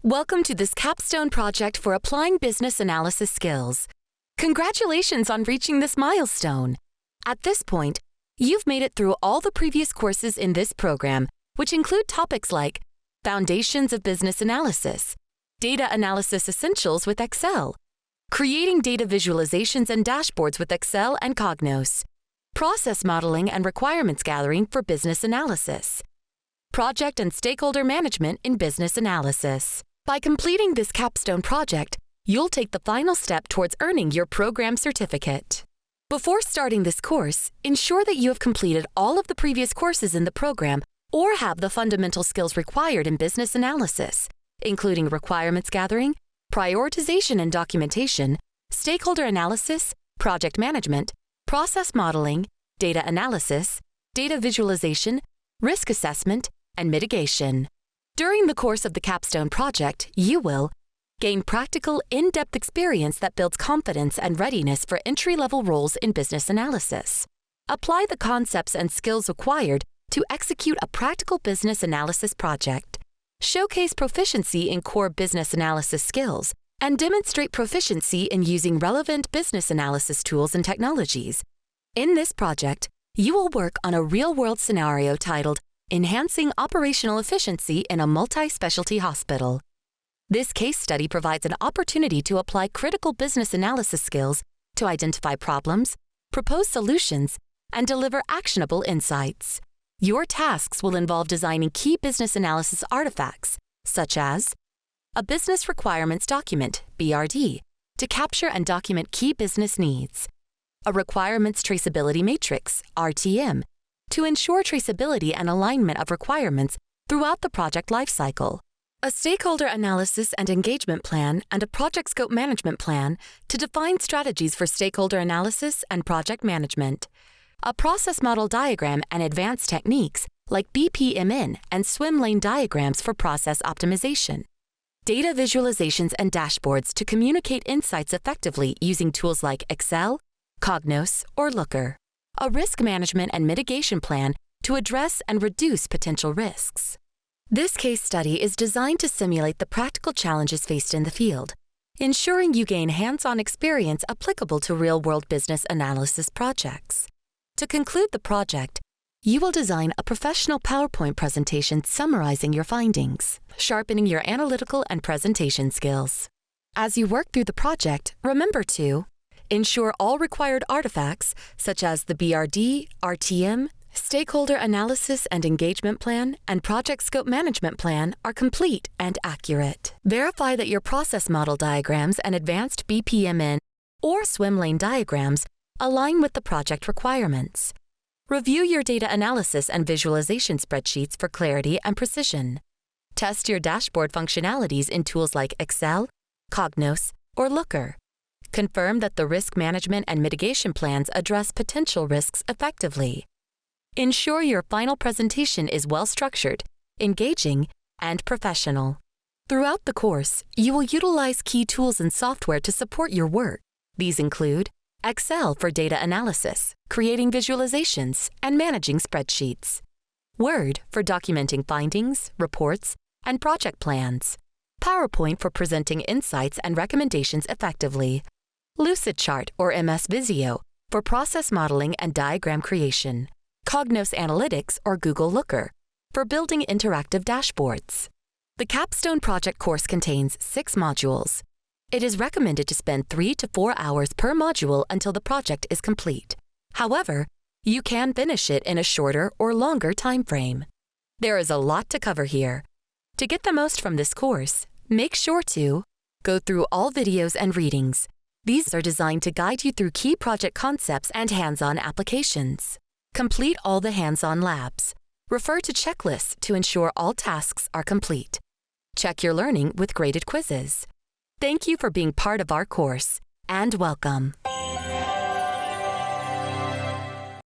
Welcome to this capstone project for applying business analysis skills. Congratulations on reaching this milestone. At this point, you've made it through all the previous courses in this program, which include topics like Foundations of Business Analysis, Data Analysis Essentials with Excel, Creating Data Visualizations and Dashboards with Excel and Cognos, Process Modeling and Requirements Gathering for Business Analysis, Project and Stakeholder Management in Business Analysis. By completing this capstone project, you'll take the final step towards earning your program certificate. Before starting this course, ensure that you have completed all of the previous courses in the program or have the fundamental skills required in business analysis, including requirements gathering, prioritization and documentation, stakeholder analysis, project management, process modeling, data analysis, data visualization, risk assessment, and mitigation. During the course of the capstone project, you will gain practical, in-depth experience that builds confidence and readiness for entry-level roles in business analysis. Apply the concepts and skills required to execute a practical business analysis project. Showcase proficiency in core business analysis skills and demonstrate proficiency in using relevant business analysis tools and technologies. In this project, you will work on a real-world scenario titled Enhancing Operational Efficiency in a Multi-Specialty Hospital. This case study provides an opportunity to apply critical business analysis skills to identify problems, propose solutions, and deliver actionable insights. Your tasks will involve designing key business analysis artifacts, such as a Business Requirements Document, BRD, to capture and document key business needs, a Requirements Traceability Matrix, RTM, to ensure traceability and alignment of requirements throughout the project lifecycle, a Stakeholder Analysis and Engagement Plan and a Project Scope Management Plan to define strategies for stakeholder analysis and project management, a Process Model Diagram and advanced techniques like BPMN and swim lane diagrams for process optimization, data visualizations and dashboards to communicate insights effectively using tools like Excel, Cognos, or Looker, a risk management and mitigation plan to address and reduce potential risks. This case study is designed to simulate the practical challenges faced in the field, ensuring you gain hands-on experience applicable to real-world business analysis projects. To conclude the project, you will design a professional PowerPoint presentation summarizing your findings, sharpening your analytical and presentation skills. As you work through the project, remember to ensure all required artifacts, such as the BRD, RTM, Stakeholder Analysis and Engagement Plan, and Project Scope Management Plan are complete and accurate. Verify that your process model diagrams and advanced BPMN or swim lane diagrams align with the project requirements. Review your data analysis and visualization spreadsheets for clarity and precision. Test your dashboard functionalities in tools like Excel, Cognos, or Looker. Confirm that the risk management and mitigation plans address potential risks effectively. Ensure your final presentation is well-structured, engaging, and professional. Throughout the course, you will utilize key tools and software to support your work. These include Excel for data analysis, creating visualizations, and managing spreadsheets, Word for documenting findings, reports, and project plans, PowerPoint for presenting insights and recommendations effectively, Lucidchart or MS Visio for process modeling and diagram creation, Cognos Analytics or Google Looker for building interactive dashboards. The Capstone Project course contains 6 modules. It is recommended to spend 3 to 4 hours per module until the project is complete. However, you can finish it in a shorter or longer time frame. There is a lot to cover here. To get the most from this course, make sure to go through all videos and readings. These are designed to guide you through key project concepts and hands-on applications. Complete all the hands-on labs. Refer to checklists to ensure all tasks are complete. Check your learning with graded quizzes. Thank you for being part of our course, and welcome.